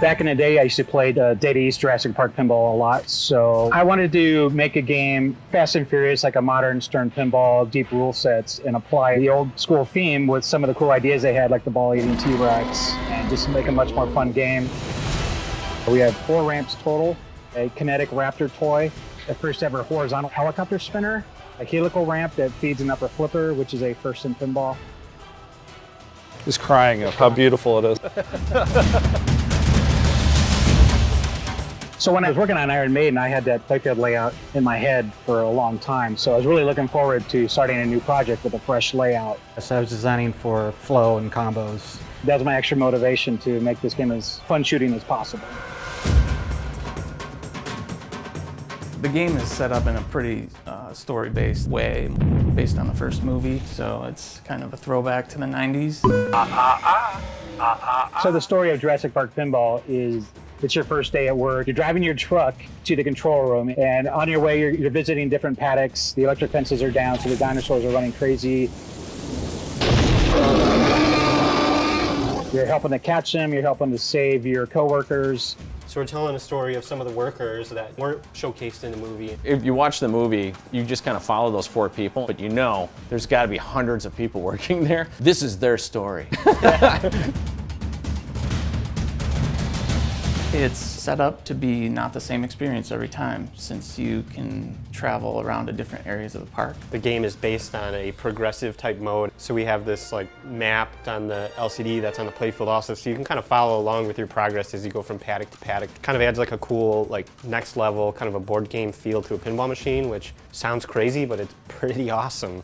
Back in the day, I used to play Data East Jurassic Park Pinball a lot, so I wanted to make a game fast and furious, like a modern Stern Pinball, deep rule sets, and apply the old school theme with some of the cool ideas they had, like the ball-eating T-Rex, and just make a much more fun game. We have 4 ramps total, a kinetic raptor toy, the first ever horizontal helicopter spinner, a helical ramp that feeds an upper flipper, which is a first in pinball. Just crying of how beautiful it is. So when I was working on Iron Maiden, I had that playfield layout in my head for a long time. So I was really looking forward to starting a new project with a fresh layout. So I was designing for flow and combos. That was my extra motivation to make this game as fun shooting as possible. The game is set up in a pretty story-based way, based on the first movie, so it's kind of a throwback to the 90s. So the story of Jurassic Park Pinball is, it's your first day at work. You're driving your truck to the control room, and on your way, you're visiting different paddocks. The electric fences are down, so the dinosaurs are running crazy. You're helping to catch them, you're helping to save your coworkers. So we're telling a story of some of the workers that weren't showcased in the movie. If you watch the movie, you just kind of follow those 4 people, but you know there's got to be hundreds of people working there. This is their story. It's set up to be not the same experience every time, since you can travel around to different areas of the park. The game is based on a progressive type mode. So we have this like map on the LCD that's on the playfield also, so you can kind of follow along with your progress as you go from paddock to paddock. Kind of adds like a cool, like next level, kind of a board game feel to a pinball machine, which sounds crazy, but it's pretty awesome.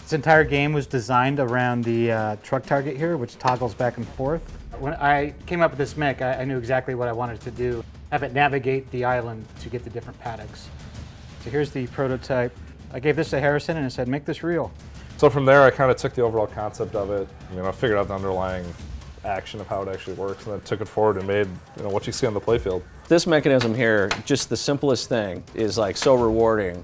This entire game was designed around the truck target here, which toggles back and forth. When I came up with this mech, I knew exactly what I wanted to do. Have it navigate the island to get the different paddocks. So here's the prototype. I gave this to Harrison and I said, make this real. So from there, I kind of took the overall concept of it, figured out the underlying action of how it actually works, and then took it forward and made what you see on the playfield. This mechanism here, just the simplest thing, is like so rewarding.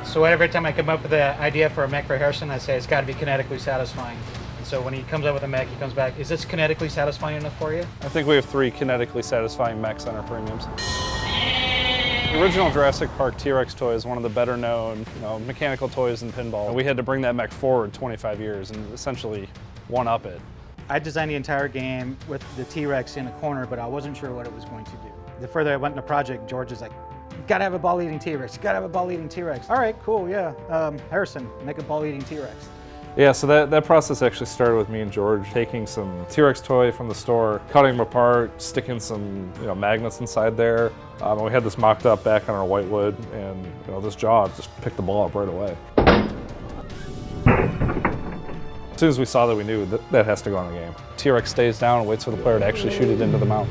So every time I come up with an idea for a mech for Harrison, I say it's got to be kinetically satisfying. And so when he comes up with a mech, he comes back, is this kinetically satisfying enough for you? I think we have 3 kinetically satisfying mechs on our premiums. The original Jurassic Park T-Rex toy is one of the better known mechanical toys in pinball. We had to bring that mech forward 25 years and essentially one-up it. I designed the entire game with the T-Rex in a corner, but I wasn't sure what it was going to do. The further I went in the project, George is like, you gotta have a ball-eating T-Rex, you gotta have a ball-eating T-Rex. All right, cool, yeah. Harrison, make a ball-eating T-Rex. Yeah, so that process actually started with me and George taking some T-Rex toy from the store, cutting them apart, sticking some magnets inside there. And we had this mocked up back on our whitewood, and this jaw just picked the ball up right away. As soon as we saw that, we knew that has to go in the game. T-Rex stays down and waits for the player to actually shoot it into the mouth.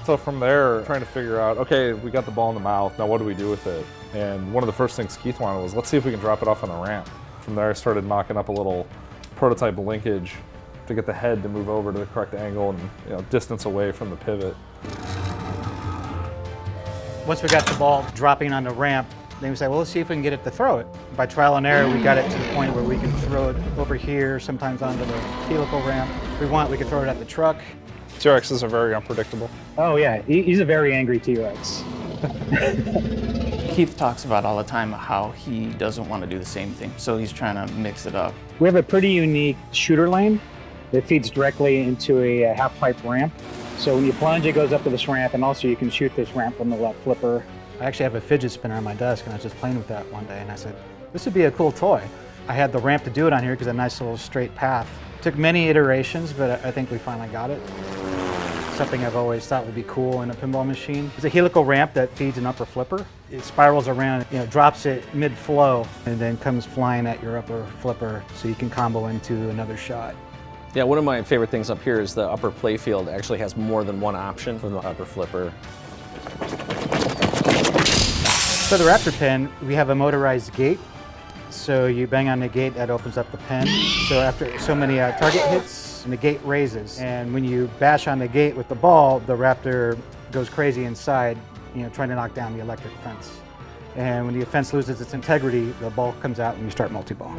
So from there, trying to figure out, okay, we got the ball in the mouth, now what do we do with it? And one of the first things Keith wanted was, let's see if we can drop it off on the ramp. From there, I started mocking up a little prototype linkage to get the head to move over to the correct angle and distance away from the pivot. Once we got the ball dropping on the ramp, then we said, well, let's see if we can get it to throw it. By trial and error, we got it to the point where we can throw it over here, sometimes onto the helical ramp. If we want, we can throw it at the truck. T-Rexes are very unpredictable. Oh yeah, he's a very angry T-Rex. Keith talks about all the time how he doesn't want to do the same thing, so he's trying to mix it up. We have a pretty unique shooter lane that feeds directly into a half-pipe ramp. So when you plunge, it goes up to this ramp, and also you can shoot this ramp from the left flipper. I actually have a fidget spinner on my desk, and I was just playing with that one day, and I said, this would be a cool toy. I had the ramp to do it on here because a nice little straight path. It took many iterations, but I think we finally got it. Something I've always thought would be cool in a pinball machine. It's a helical ramp that feeds an upper flipper. It spirals around, drops it mid-flow, and then comes flying at your upper flipper so you can combo into another shot. Yeah, one of my favorite things up here is the upper playfield actually has more than one option for the upper flipper. For the Raptor pen, we have a motorized gate. So you bang on the gate, that opens up the pen. So after so many target hits, the gate raises. And when you bash on the gate with the ball, the Raptor goes crazy inside, trying to knock down the electric fence. And when the fence loses its integrity, the ball comes out and you start multi-ball.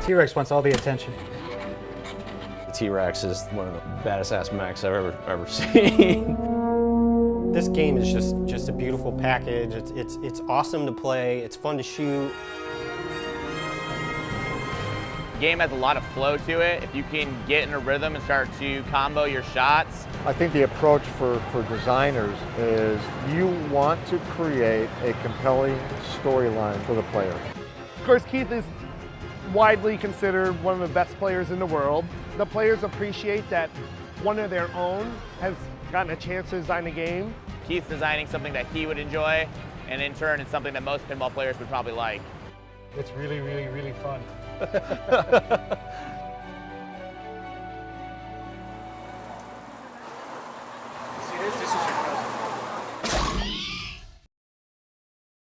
T-Rex wants all the attention. The T-Rex is one of the baddest ass mechs I've ever seen. This game is just a beautiful package. It's awesome to play. It's fun to shoot. The game has a lot of flow to it. If you can get in a rhythm and start to combo your shots. I think the approach for designers is you want to create a compelling storyline for the player. Of course, Keith is widely considered one of the best players in the world. The players appreciate that one of their own has gotten a chance to design a game. Keith's designing something that he would enjoy, and in turn, it's something that most pinball players would probably like. It's really, really, really fun.